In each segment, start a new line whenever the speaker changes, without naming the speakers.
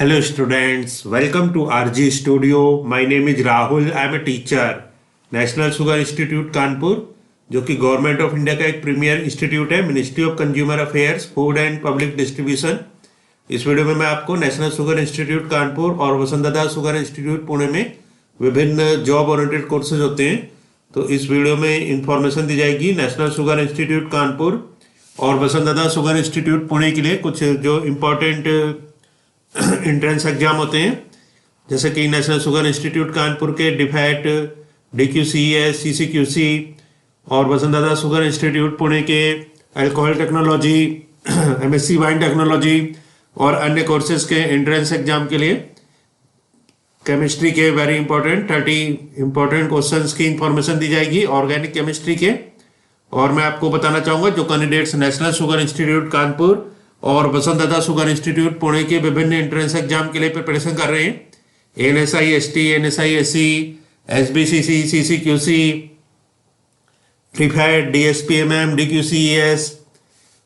Hello students, welcome to RG Studio. My name is Rahul. I am a teacher. National sugar institute Kanpur, जो कि government of India का एक premier institute है, ministry of consumer affairs, food and public distribution. इस video में मैं आपको national sugar institute Kanpur और वसंतदादा शुगर इंस्टीट्यूट पुणे में विभिन्न जॉब ओरिएंटेड कोर्सेज होते हैं, तो इस वीडियो में इंफॉर्मेशन दी जाएगी नेशनल शुगर इंस्टीट्यूट कानपुर और वसंतदादा शुगर इंस्टीट्यूट पुणे के लिए कुछ जो इम्पोर्टेंट एंट्रेंस एग्जाम होते हैं, जैसे कि नेशनल शुगर इंस्टीट्यूट कानपुर के डिफैट, DQCES, CCQC और वसंतदादा शुगर इंस्टीट्यूट पुणे के alcohol technology, MSc wine technology और अन्य कोर्सेज के एंट्रेंस एग्जाम के लिए केमिस्ट्री के वेरी इंपॉर्टेंट 30 इंपॉर्टेंट क्वेश्चंस की इंफॉर्मेशन दी जाएगी ऑर्गेनिक केमिस्ट्री के। और मैं आपको बताना चाहूँगा जो candidates national sugar institute Kanpur और वसंतदादा शुगर इंस्टीट्यूट पुणे के विभिन्न एंट्रेंस एग्जाम के लिए प्रिपरेशन कर रहे हैं, ANSI ST, ANSI SC, SBCC, CCQC, ट्रिफैट, DSPMM, DQCES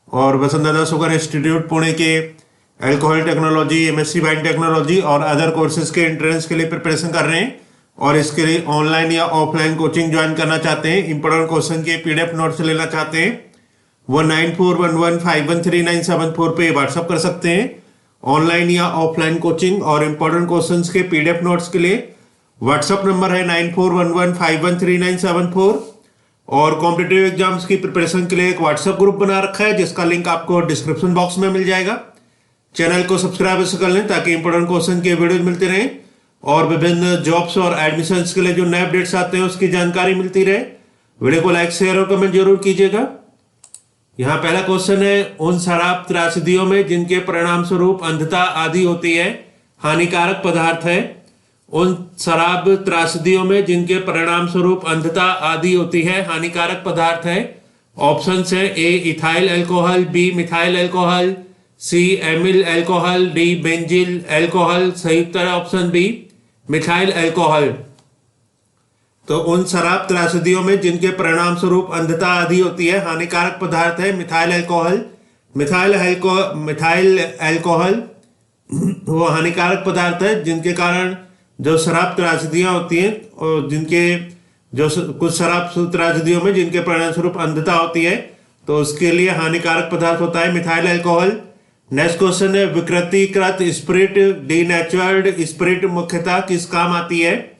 और वसंतदादा शुगर इंस्टीट्यूट पुणे के alcohol technology, MSc wine technology और अदर कोर्सेज के एंट्रेंस के लिए प्रिपरेशन कर रहे हैं और इसके लिए ऑनलाइन या ऑफलाइन कोचिंग ज्वाइन करना चाहते हैं, इंपॉर्टेंट क्वेश्चन के PDF नोट्स लेना चाहते हैं, वो 9411513974 पे व्हाट्सअप कर सकते हैं। ऑनलाइन या ऑफलाइन कोचिंग और इंपॉर्टेंट क्वेश्चंस के PDF नोट्स के लिए व्हाट्सअप नंबर है 9411513974 और कॉम्पिटिटिव एग्जाम्स की प्रिपरेशन के लिए एक व्हाट्सएप ग्रुप बना रखा है जिसका लिंक आपको डिस्क्रिप्शन बॉक्स में मिल जाएगा। चैनल को सब्सक्राइब कर लें ताकि इंपॉर्टेंट क्वेश्चन के वीडियो मिलते रहें और विभिन्न जॉब्स और एडमिशंस के लिए जो नए अपडेट्स आते हैं उसकी जानकारी मिलती रहे। वीडियो को लाइक, शेयर और कमेंट जरूर कीजिएगा। यहाँ पहला क्वेश्चन है, उन शराब त्रासदियों में जिनके परिणाम स्वरूप अंधता आदि होती है हानिकारक पदार्थ है। उन शराब त्रासदियों में जिनके परिणाम स्वरूप अंधता आदि होती है हानिकारक पदार्थ है। ऑप्शन है A ethyl alcohol, B methyl alcohol, C amyl alcohol, D benzyl alcohol. सही उत्तर है ऑप्शन B मिथाइल अल्कोहल। तो उन शराब त्रासदियों में जिनके परिणाम स्वरूप अंधता आदि होती है हानिकारक पदार्थ है मिथाइल अल्कोहल। मिथाइल अल्कोहल वो हानिकारक पदार्थ है जिनके कारण जो शराब त्रासदियां होती हैं और जिनके जो कुछ शराब त्रासदियों में जिनके परिणाम स्वरूप अंधता होती है तो उसके लिए हानिकारक पदार्थ होता है मिथाइल अल्कोहल। नेक्स्ट क्वेश्चन है, विकृतिकृत स्पिरिट, डीनेचुरल्ड स्पिरिट मुख्यतः किस काम आती है।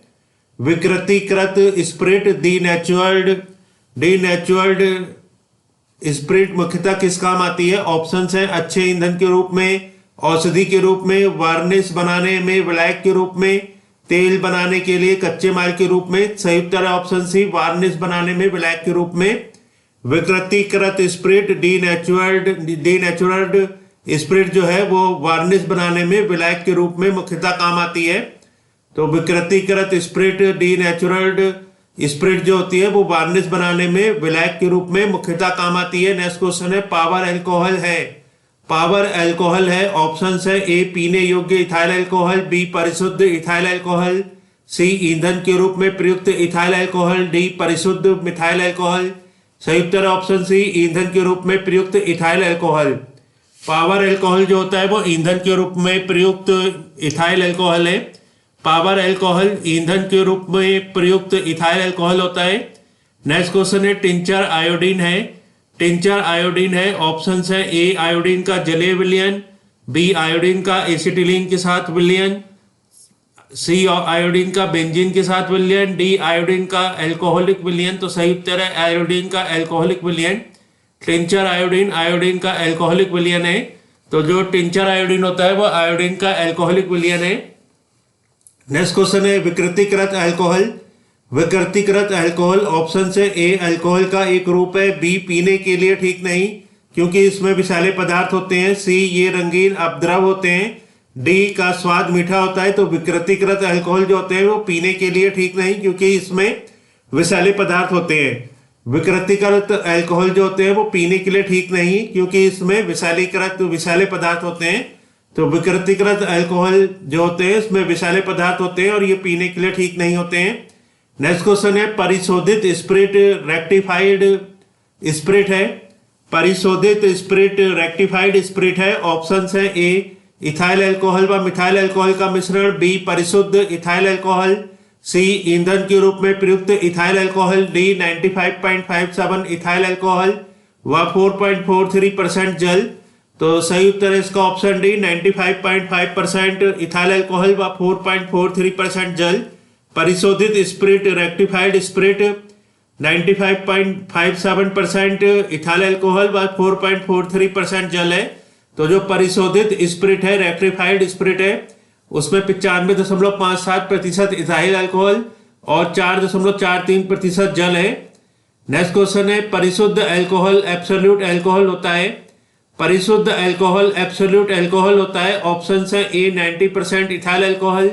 विकृतिकृत स्पिरिट, डीनेचुरल्ड स्पिरिट मुख्यतः किस काम आती है। ऑप्शंस है अच्छे ईंधन के रूप में, औषधि के रूप में, वार्निश बनाने में, विलायक के रूप में, तेल बनाने के लिए कच्चे माल के रूप में। सही उत्तर है ऑप्शन सी वार्निश बनाने में, विलायक के रूप में। विकृतिकृत स्पिरिट, डीनेचुरल्ड स्पिरिट जो है वो वार्निश बनाने में, विलायक के रूप में मुख्यतः काम आती है। तो विकृतिकृत स्पिरिट, डीनेचुरल्ड स्पिरिट जो होती है वो वार्निश बनाने में, विलायक के रूप में मुख्यतः काम आती है। नेक्स्ट क्वेश्चन है, पावर अल्कोहल है। पावर अल्कोहल है। ऑप्शंस है A पीने योग्य इथाइल अल्कोहल, B परिशुद्ध इथाइल अल्कोहल, C ईंधन के रूप में प्रयुक्त इथाइल अल्कोहल, D परिशुद्ध मिथाइल अल्कोहल। सही उत्तर ऑप्शन C ईंधन के रूप में प्रयुक्त इथाइल अल्कोहल। पावर अल्कोहल जो होता है वो ईंधन के रूप में प्रयुक्त इथाइल अल्कोहल है। पावर अल्कोहल ईंधन के रूप में प्रयुक्त इथाइल अल्कोहल होता है। नेक्स्ट क्वेश्चन है, टिंचर आयोडीन है। टिंचर आयोडीन है। ऑप्शंस है A आयोडीन का जलीय विलयन, B आयोडीन का एसिटिलीन के साथ विलयन, C आयोडीन का बेंजीन के साथ विलयन, D आयोडीन का अल्कोहलिक विलयन। तो सही उत्तर है आयोडीन का अल्कोहलिक विलयन। टिंचर आयोडीन आयोडीन का अल्कोहलिक विलयन है। तो जो टिंचर आयोडीन होता है वो आयोडीन का अल्कोहलिक विलयन है। नेक्स्ट क्वेश्चन है, विकृतिकृत अल्कोहल। विकृतिकृत अल्कोहल ऑप्शन से A अल्कोहल का एक रूप है, B पीने के लिए ठीक नहीं क्योंकि इसमें विषैले पदार्थ होते हैं, C ये रंगीन अपद्रव होते हैं, D का स्वाद मीठा होता है। तो विकृतिकृत अल्कोहल जो होते हैं वो पीने के लिए ठीक नहीं क्योंकि इसमें विषैले पदार्थ होते हैं। विकृतिकृत अल्कोहल जो होते हैं वो पीने के लिए ठीक नहीं क्योंकि इसमें विषैले पदार्थ होते हैं। तो विकृतिकृत अल्कोहल जो होते हैं इसमें विषैले पदार्थ होते हैं और ये पीने के लिए ठीक नहीं होते हैं। नेक्स्ट क्वेश्चन है, परिशोधित स्पिरिट रेक्टिफाइड स्पिरिट है। परिशोधित स्पिरिट रेक्टिफाइड स्पिरिट है। ऑप्शंस है A इथाइल अल्कोहल व मिथाइल अल्कोहल का मिश्रण, बी परिशुद्ध इथाइल अल्कोहल, सी ईंधन के रूप में प्रयुक्त ethyl alcohol, D 95.57 ethyl alcohol व 4.43% जल। तो सही उत्तर है इसका ऑप्शन डी 95.5% इथाइल अल्कोहल व 4.43% जल। परिशोधित spirit rectified spirit 95.57% ethyl alcohol व 4.43% जल है। तो जो परिशोधित स्पिरिट है, रेक्टिफाइड स्पिरिट है, उसमें 95.57% इथाइल अल्कोहल और 4.43% जल है। नेक्स्ट क्वेश्चन है, परिशुद्ध अल्कोहल एब्सोल्यूट अल्कोहल होता है। परिशुद्ध अल्कोहल एब्सोल्यूट अल्कोहल होता है। ऑप्शन है A 90% ethyl alcohol,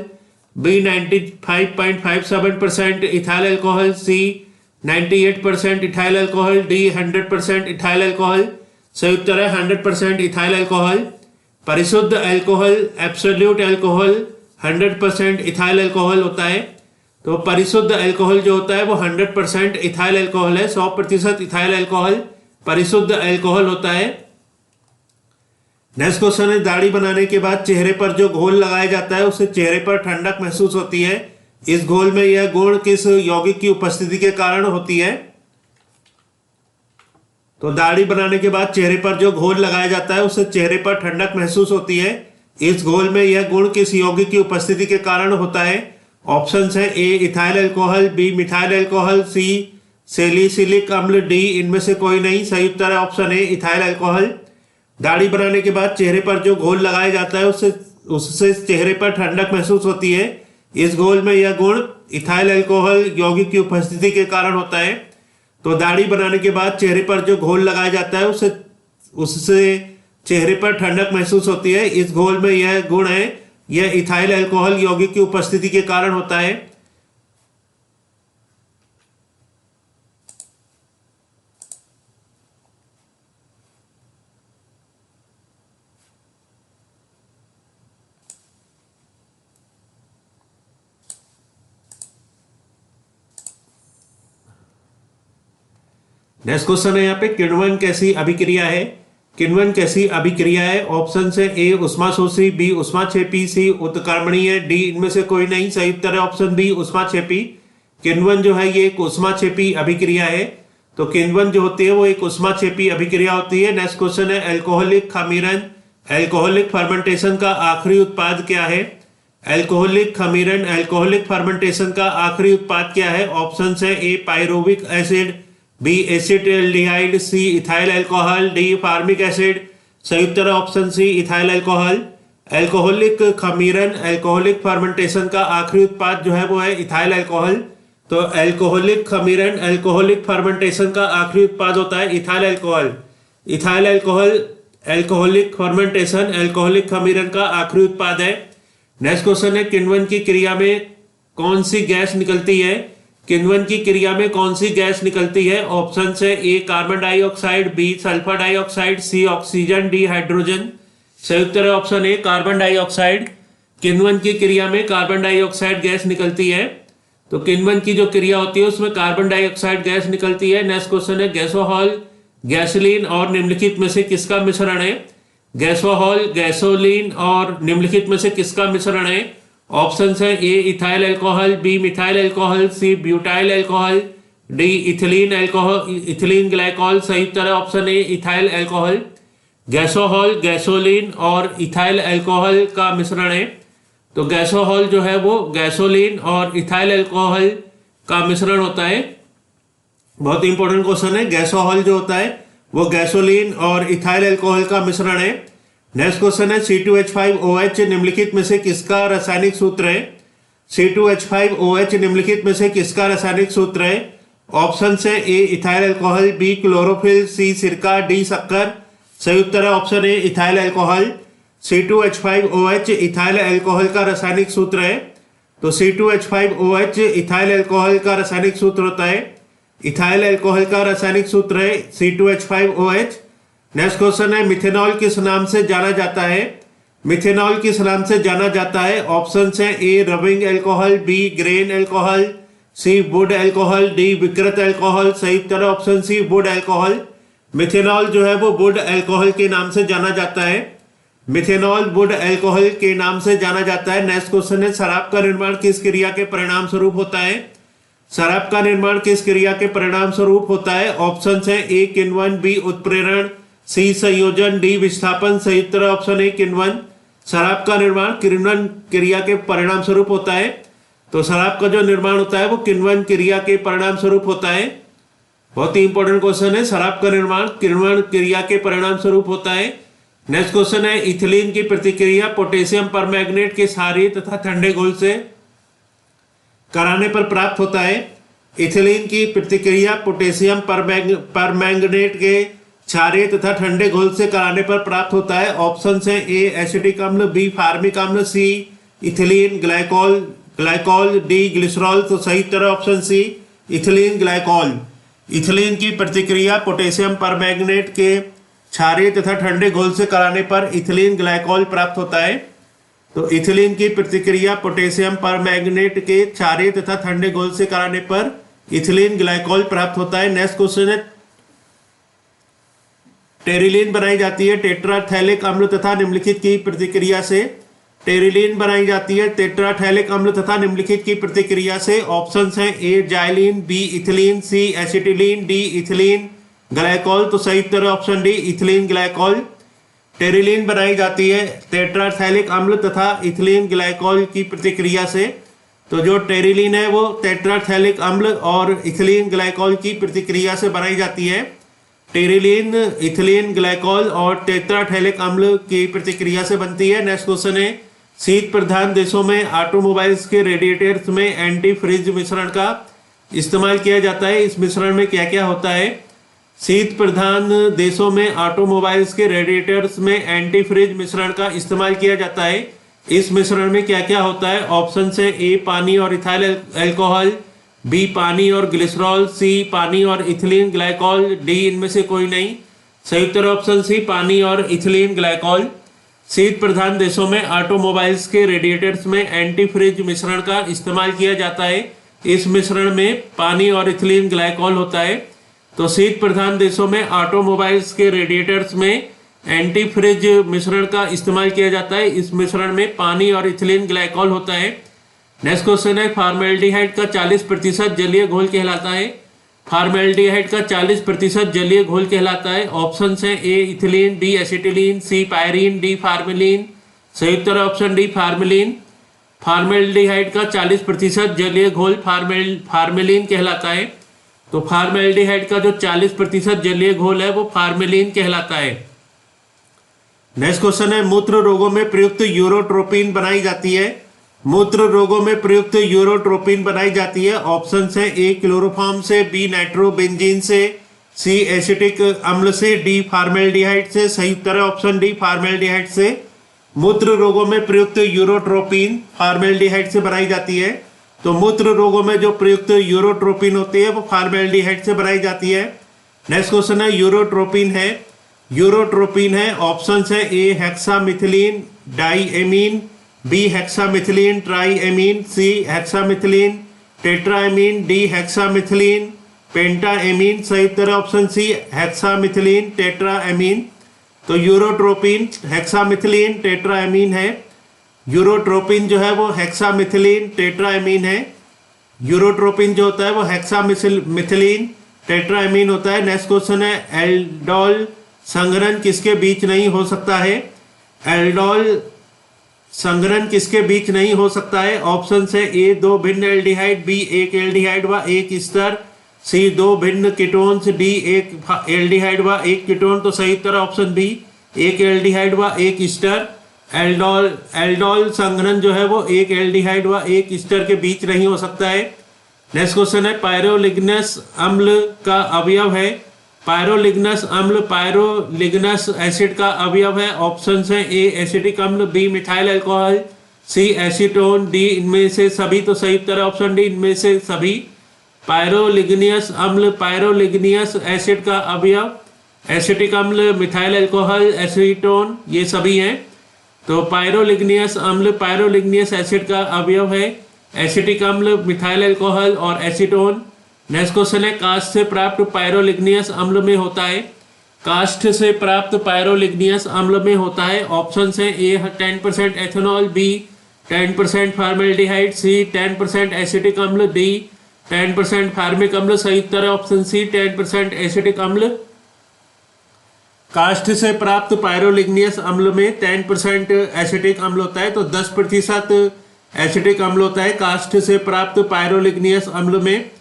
B 95.57% ethyl alcohol, C 98% ethyl alcohol, D 100% ethyl alcohol. सही उत्तर है 100% इथाइल अल्कोहल। परिशुद्ध alcohol absolute alcohol 100% ethyl alcohol होता है। तो परिशुद्ध अल्कोहल जो होता है वो 100% इथाइल अल्कोहल है। 100% इथाइल अल्कोहल परिशुद्ध अल्कोहल होता है। नेक्स्ट क्वेश्चन है, दाढ़ी बनाने के बाद चेहरे पर जो घोल लगाया जाता है उससे चेहरे पर ठंडक महसूस होती है। इस घोल में यह गुण किस यौगिक की उपस्थिति के कारण होती है? तो दाढ़ी बनाने के बाद चेहरे पर जो घोल लगाया जाता है उससे चेहरे पर ठंडक महसूस होती है। इस घोल में यह गुण किस यौगिक की उपस्थिति के कारण होता है? ऑप्शन है A ethyl alcohol, B methyl alcohol, C salicylic अम्ल, डी इनमें से कोई नहीं। सही उत्तर है ऑप्शन ए इथाइल अल्कोहल। दाढ़ी बनाने के बाद चेहरे पर जो घोल लगाया जाता है उससे चेहरे पर ठंडक महसूस होती है। इस घोल में यह गुण इथाइल अल्कोहल यौगिक की उपस्थिति के कारण होता है। तो दाढ़ी बनाने के बाद चेहरे पर जो घोल लगाया जाता है उससे चेहरे पर ठंडक महसूस होती है। इस घोल में यह गुण है, यह इथाइल अल्कोहल यौगिक की उपस्थिति के कारण होता है। नेक्स्ट क्वेश्चन है यहाँ पे, किण्वन कैसी अभिक्रिया है? किण्वन कैसी अभिक्रिया है? ऑप्शन से ए उष्माशोषी, बी उष्माक्षेपी, सी उत्कर्मणीय, डी इनमें से कोई नहीं। सही उत्तर है ऑप्शन बी उष्माक्षेपी। किण्वन जो है ये एक उष्माक्षेपी अभिक्रिया है। तो किण्वन जो होती है वो एक उष्माक्षेपी अभिक्रिया होती है। नेक्स्ट क्वेश्चन है, एल्कोहलिक खमीरन एल्कोहलिक फर्मेंटेशन का आखिरी उत्पाद क्या है? एल्कोहलिक खमीरन एल्कोहलिक फर्मेंटेशन का आखिरी उत्पाद क्या है? ऑप्शन है A pyruvic acid, B acetaldehyde, C ethyl alcohol, D formic acid. सही उत्तर option C ethyl alcohol. Alcoholic खमीरन एल्कोहलिक फर्मेंटेशन का आखिरी उत्पाद जो है वो है इथाइल अल्कोहल। तो एल्कोहलिक खमीरन एल्कोहलिक फर्मेंटेशन का आखिरी उत्पाद होता है ethyl alcohol. Ethyl alcohol alcoholic fermentation alcoholic खमीरन का आखिरी उत्पाद है। नेक्स्ट क्वेश्चन है, किण्वन की क्रिया में कौन सी गैस निकलती है? किण्वन की क्रिया में कौन सी गैस निकलती है? ऑप्शन है A carbon dioxide, B sulphur dioxide, C oxygen, D hydrogen. सही उत्तर है ऑप्शन ए कार्बन डाइऑक्साइड। किण्वन की क्रिया में कार्बन डाइऑक्साइड गैस निकलती है। तो किण्वन की जो क्रिया होती है उसमें कार्बन डाइऑक्साइड गैस निकलती है। नेक्स्ट क्वेश्चन है, गैसोहॉल गैसोलीन और निम्नलिखित में से किसका मिश्रण है? गैसोहॉल गैसोलीन और निम्नलिखित में से किसका मिश्रण है? ऑप्शन है A ethyl alcohol, B methyl alcohol, C butyl alcohol, D ethylene alcohol ethylene glycol. सही उत्तर है option A ethyl alcohol. Gasohol gasoline और इथाइल अल्कोहल का मिश्रण है। तो गैसोहॉल जो है वो गैसोलीन और इथाइल अल्कोहल का मिश्रण होता है। बहुत इंपॉर्टेंट क्वेश्चन है। गैसोहॉल जो होता है वो गैसोलीन और इथाइल अल्कोहल का मिश्रण है। नेक्स्ट क्वेश्चन है, C2H5OH निम्नलिखित में से किसका रासायनिक सूत्र है? C2H5OH निम्नलिखित में से किसका रासायनिक सूत्र है? ऑप्शन है A ethyl alcohol, B chlorophyll, सी सिरका, डी शक्कर। सही उत्तर है option A ethyl alcohol. C2H5OH ethyl alcohol का रासायनिक सूत्र है। तो C2H5OH इथाइल अल्कोहल का रासायनिक सूत्र होता है। इथाइल अल्कोहल का रासायनिक सूत्र है C2H5OH। नेक्स्ट क्वेश्चन है, मिथेनॉल किस नाम से जाना जाता है? मिथेनॉल किस नाम से जाना जाता है? ऑप्शन है A rubbing alcohol, B grain alcohol, C wood alcohol, D विकृत अल्कोहल। सही उत्तर है option C wood alcohol. Methanol जो है वो वुड अल्कोहल के नाम से जाना जाता है। मिथेनॉल वुड अल्कोहल के नाम से जाना जाता है। नेक्स्ट क्वेश्चन है, शराब का निर्माण किस क्रिया के परिणाम स्वरूप होता है? शराब का निर्माण किस क्रिया के परिणाम स्वरूप होता है? ऑप्शन है ए किण्वन, बी उत्प्रेरण, सी संयोजन, डी विस्थापन। सही उत्तर ऑप्शन ए किण्वन। शराब का निर्माण किण्वन क्रिया के परिणाम स्वरूप होता है। तो शराब का जो निर्माण होता है वो किण्वन क्रिया के परिणाम स्वरूप होता है। बहुत ही इंपॉर्टेंट क्वेश्चन है, शराब का निर्माण किण्वन क्रिया के परिणाम स्वरूप होता है। नेक्स्ट क्वेश्चन है, इथिलीन की प्रतिक्रिया पोटेशियम परमैंगनेट के क्षारीय तथा ठंडे घोल से कराने पर प्राप्त होता है। इथिलीन की प्रतिक्रिया पोटेशियम परमैंगनेट के क्षारीय तथा ठंडे घोल से कराने पर प्राप्त होता है। ऑप्शन है ए एसिटिक अम्ल, बी फार्मिक अम्ल, C ethylene glycol, D glycerol. तो सही उत्तर option C ethylene glycol. Ethylene की प्रतिक्रिया पोटेशियम परमैंगनेट के क्षारीय तथा ठंडे घोल से कराने पर इथिलीन ग्लाइकॉल प्राप्त होता है। तो इथिलीन की प्रतिक्रिया पोटेशियम परमैंगनेट के क्षारीय तथा ठंडे घोल से कराने पर इथिलीन ग्लाइकॉल प्राप्त होता है। नेक्स्ट क्वेश्चन है, टेरिलीन बनाई जाती है टेट्राथैलिक अम्ल तथा निम्नलिखित की प्रतिक्रिया से। टेरिलीन बनाई जाती है टेट्राथैलिक अम्ल तथा निम्नलिखित की प्रतिक्रिया से। ऑप्शन है A xylene, B ethylene, C acetylene, D ethylene glycol. तो सही उत्तर option D ethylene glycol. Terylene बनाई जाती है टेट्राथैलिक अम्ल तथा इथिलीन ग्लाइकॉल की प्रतिक्रिया से। तो जो टेरिलीन है वो टेट्राथैलिक अम्ल और इथिलीन ग्लाइकॉल की प्रतिक्रिया से बनाई जाती है। टेरिलीन इथिलीन ग्लाइकॉल और टेट्राथैलिक अम्ल की प्रतिक्रिया से बनती है। नेक्स्ट क्वेश्चन है, शीत प्रधान देशों में ऑटोमोबाइल्स के रेडिएटर्स में एंटी फ्रिज मिश्रण का इस्तेमाल किया जाता है। इस मिश्रण में क्या क्या होता है? शीत प्रधान देशों में ऑटोमोबाइल्स के रेडिएटर्स में एंटी फ्रिज मिश्रण का इस्तेमाल किया जाता है। इस मिश्रण में क्या क्या होता है? ऑप्शन से ए पानी और इथाइल अल्कोहल, बी पानी और ग्लिसरॉल, सी पानी और इथिलीन ग्लाइकॉल, डी इनमें से कोई नहीं। सही उत्तर ऑप्शन सी पानी और इथिलीन ग्लाइकॉल। शीत प्रधान देशों में ऑटोमोबाइल्स के रेडिएटर्स में एंटी फ्रिज मिश्रण का इस्तेमाल किया जाता है। इस मिश्रण में पानी और इथिलीन ग्लाइकॉल होता है। तो शीत प्रधान देशों में ऑटोमोबाइल्स के रेडिएटर्स में एंटी फ्रिज मिश्रण का इस्तेमाल किया जाता है। इस मिश्रण में पानी और इथिलीन ग्लाइकॉल होता है। नेक्स्ट क्वेश्चन है, फॉर्मेल्डिहाइड का 40% जलीय घोल कहलाता है। फॉर्मेल्डिहाइड का 40% जलीय घोल कहलाता है। ऑप्शन है ए इथिलीन, डी एसिटिलीन, सी पायरीन, डी फार्मेलिन। सही उत्तर ऑप्शन डी फार्मेलिन। फॉर्मेल्डिहाइड का 40% जलीय घोल फार्मेलिन कहलाता है। तो फॉर्मेल्डिहाइड का जो 40% जलीय घोल है वो फार्मेलिन कहलाता है। नेक्स्ट क्वेश्चन है, मूत्र रोगों में प्रयुक्त यूरोट्रोपिन बनाई जाती है। मूत्र रोगों में प्रयुक्त यूरोट्रोपिन बनाई जाती है। ऑप्शन है ए क्लोरोफॉर्म से, बी नाइट्रोबेंजीन से, सी एसिटिक अम्ल से, डी फार्मेल्डिहाइड से। सही उत्तर है ऑप्शन डी फार्मेल्डिहाइड से। मूत्र रोगों में प्रयुक्त यूरोट्रोपिन फार्मेल्डिहाइड से बनाई जाती है। तो मूत्र रोगों में जो प्रयुक्त यूरोट्रोपिन होती है वो फार्मेल्डिहाइड से बनाई जाती है। नेक्स्ट क्वेश्चन है, यूरोट्रोपिन है ऑप्शन है A hexamethylene diamine, B hexamethylene triamine, C hexamethylene tetramine, D hexamethylene pentamine. सही उत्तर ऑप्शन सी हेक्सामिथिलीन टेट्राएमीन। तो यूरोट्रोपिन हेक्सामिथिलीन टेट्राएमीन है। यूरोट्रोपिन जो है वो हेक्सामिथिलीन टेट्राएमीन है। यूरोट्रोपिन जो होता है वो हेक्सामिथिलीन टेट्राएमीन होता है। नेक्स्ट क्वेश्चन है, एल्डोल संघनन किसके बीच नहीं हो सकता है? एल्डोल संघनन किसके बीच नहीं हो सकता है? ऑप्शन है ए 2 भिन्न एल्डिहाइड, बी 1 एल्डिहाइड व 1 ईस्टर, सी 2 भिन्न कीटोन्स, डी 1 एल्डिहाइड व 1 कीटोन। तो सही उत्तर ऑप्शन बी 1 एल्डिहाइड व 1 ईस्टर। एल्डोल संघनन जो है वो 1 एल्डिहाइड व 1 ईस्टर के बीच नहीं हो सकता है। नेक्स्ट क्वेश्चन है, पायरोलिग्नस अम्ल का अवयव है। पायरोलिग्नस अम्ल पायरोलिग्नस एसिड का अवयव है। ऑप्शन है ए एसिटिक अम्ल, बी मिथाइल अल्कोहल, सी एसीटोन, डी इनमें से सभी। तो सही उत्तर है ऑप्शन डी इनमें से सभी। पायरोलिग्नियस अम्ल पायरोलिग्नियस एसिड का अवयव एसिटिक अम्ल, मिथाइल अल्कोहल, एसीटोन ये सभी हैं। तो पायरोलिग्नियस अम्ल पायरोलिग्नियस एसिड का अवयव है एसिटिक अम्ल, मिथाइल अल्कोहल और एसीटोन। नेक्स्ट क्वेश्चन है, कांच से प्राप्त पायरोलिग्नियस अम्ल में होता है। काष्ठ से प्राप्त पायरोलिग्नियस अम्ल में होता है। ऑप्शन है ए 10% एथेनॉल, बी 10% फॉर्मेल्डिहाइड, सी 10% एसिटिक अम्ल, डी 10% फार्मिक अम्ल। सही उत्तर है ऑप्शन सी 10% एसिटिक अम्ल। काष्ठ से प्राप्त पायरोलिग्नियस अम्ल में 10% एसिटिक अम्ल होता है, तो 10% एसिटिक अम्ल होता है काष्ठ से प्राप्त पायरोलिग्नियस अम्ल में।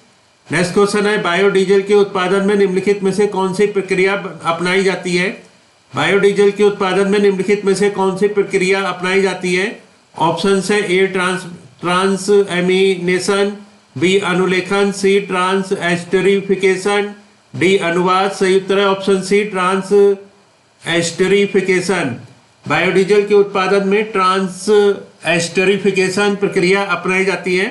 नेक्स्ट क्वेश्चन है बायोडीजल के उत्पादन में निम्नलिखित में से कौन सी प्रक्रिया अपनाई जाती है। बायोडीजल के उत्पादन में निम्नलिखित में से कौन सी प्रक्रिया अपनाई जाती है। ऑप्शन है ए ट्रांस एमिनेशन, बी अनुलेखन, सी ट्रांस एस्टरिफिकेशन, डी अनुवाद। सही उत्तर है option C transesterification. Biodiesel के उत्पादन में ट्रांस एस्टरिफिकेशन प्रक्रिया अपनाई जाती है।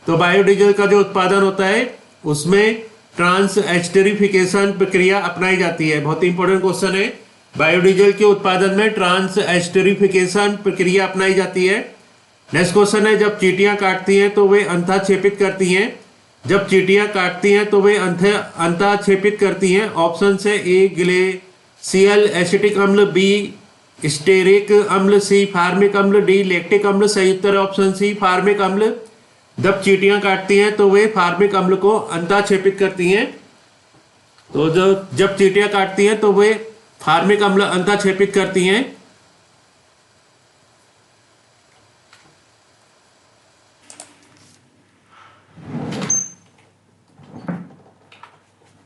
तो बायोडीजल का जो उत्पादन होता है उसमें ट्रांस एस्टरिफिकेशन प्रक्रिया अपनाई जाती है। बहुत ही इंपॉर्टेंट क्वेश्चन है। बायोडीजल के उत्पादन में ट्रांस एस्टरिफिकेशन प्रक्रिया अपनाई जाती है। नेक्स्ट क्वेश्चन है जब चींटियां काटती हैं तो वे अंतः छेपित करती हैं। जब चींटियां काटती हैं तो वे अंतः छेपित करती हैं। ऑप्शन है ए ग्लेशियल एसिटिक अम्ल, बी स्टेरिक अम्ल, सी फार्मिक अम्ल, डी लैक्टिक अम्ल। सही उत्तर है ऑप्शन सी फार्मिक अम्ल। जब चींटियां काटती हैं तो वे फार्मिक अम्ल को अंतः छेपित करती हैं। तो जब चींटियां काटती हैं तो वे फार्मिक अम्ल अंतः छेपित करती हैं।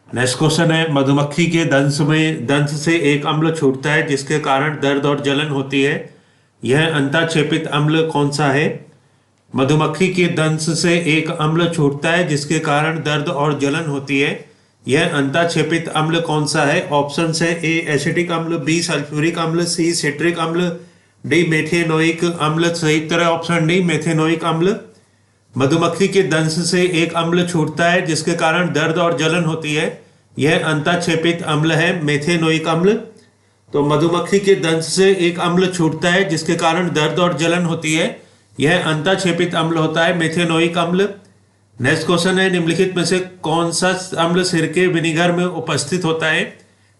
नेक्स्ट क्वेश्चन है मधुमक्खी के दंश से एक अम्ल छूटता है जिसके कारण दर्द और जलन होती है। यह अंतः छेपित अम्ल कौन सा है। मधुमक्खी के दंश से एक अम्ल छूटता है जिसके कारण दर्द और जलन होती है। यह अंतः छेपित अम्ल कौन सा है। ऑप्शन है ए एसिटिक अम्ल, बी सल्फ्यूरिक अम्ल, सी सिट्रिक अम्ल, डी मेथेनोइक अम्ल। सही उत्तर है ऑप्शन डी मेथेनोइक अम्ल। मधुमक्खी के दंश से एक अम्ल छूटता है जिसके कारण दर्द और जलन होती है। यह अंतः छेपित अम्ल है मेथेनोइक अम्ल। तो मधुमक्खी के दंश से एक अम्ल छूटता है जिसके कारण दर्द और जलन होती है। यह अंतः छेपित अम्ल होता है मेथेनोइक अम्ल। नेक्स्ट क्वेश्चन है निम्नलिखित में से कौन सा अम्ल सिरके विनेगर में उपस्थित होता है।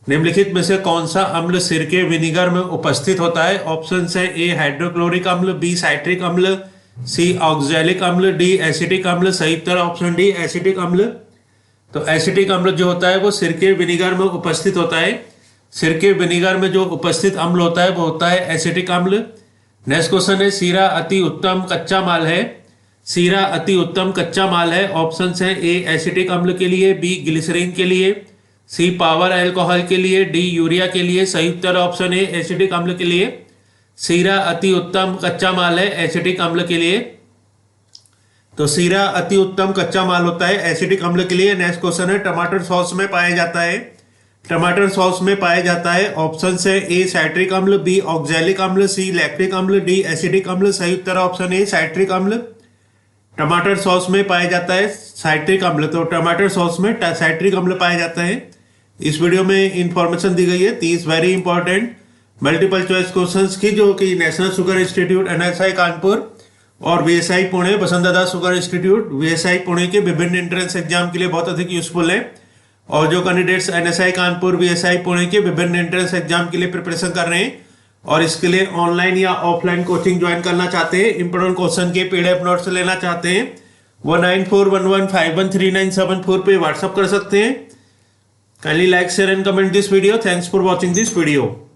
निम्नलिखित में से कौन सा अम्ल सिरके विनेगर में उपस्थित होता है। ऑप्शन है ए हाइड्रोक्लोरिक अम्ल, बी साइट्रिक अम्ल, सी ऑक्सैलिक अम्ल, डी एसिटिक अम्ल। सही उत्तर ऑप्शन डी एसिटिक अम्ल। तो एसिटिक अम्ल जो होता है वो सिरके विनेगर में उपस्थित होता है। सिरके विनेगर में जो उपस्थित अम्ल होता है वो होता है एसिटिक अम्ल। नेक्स्ट क्वेश्चन है सीरा अति उत्तम कच्चा माल है। सीरा अति उत्तम कच्चा माल है। ऑप्शन है ए एसिटिक अम्ल के लिए, बी ग्लिसरीन के लिए, सी पावर अल्कोहल के लिए, डी यूरिया के लिए। सही उत्तर ऑप्शन ए एसिटिक अम्ल के लिए। सीरा अति उत्तम कच्चा माल है एसिटिक अम्ल के लिए। तो सीरा अति उत्तम कच्चा माल होता है एसिटिक अम्ल के लिए। नेक्स्ट क्वेश्चन है टमाटर सॉस में पाया जाता है। टमाटर सॉस में पाया जाता है। ऑप्शन है ए साइट्रिक अम्ल, बी ऑक्सैलिक अम्ल, सी लैक्टिक अम्ल, डी एसिडिक अम्ल। सही उत्तर ऑप्शन ए साइट्रिक अम्ल। टमाटर सॉस में पाया जाता है साइट्रिक अम्ल। तो टमाटर सॉस में साइट्रिक अम्ल पाया जाता है। इस वीडियो में इंफॉर्मेशन दी गई है 30 very important multiple choice questions की, जो कि national sugar institute NSI Kanpur और VSI Pune Vasantdada sugar institute VSI Pune के विभिन्न एंट्रेंस एग्जाम के लिए बहुत अधिक यूजफुल है। और जो candidates NSI Kanpur VSI Pune के विभिन्न एंट्रेंस एग्जाम के लिए प्रिपरेशन कर रहे हैं और इसके लिए ऑनलाइन या ऑफलाइन कोचिंग ज्वाइन करना चाहते हैं, इंपोर्टेंट क्वेश्चन के PDF नोट्स लेना चाहते हैं, वो 9411513974 पे व्हाट्सअप कर सकते हैं। Kindly like share and comment this video. Thanks for watching this video.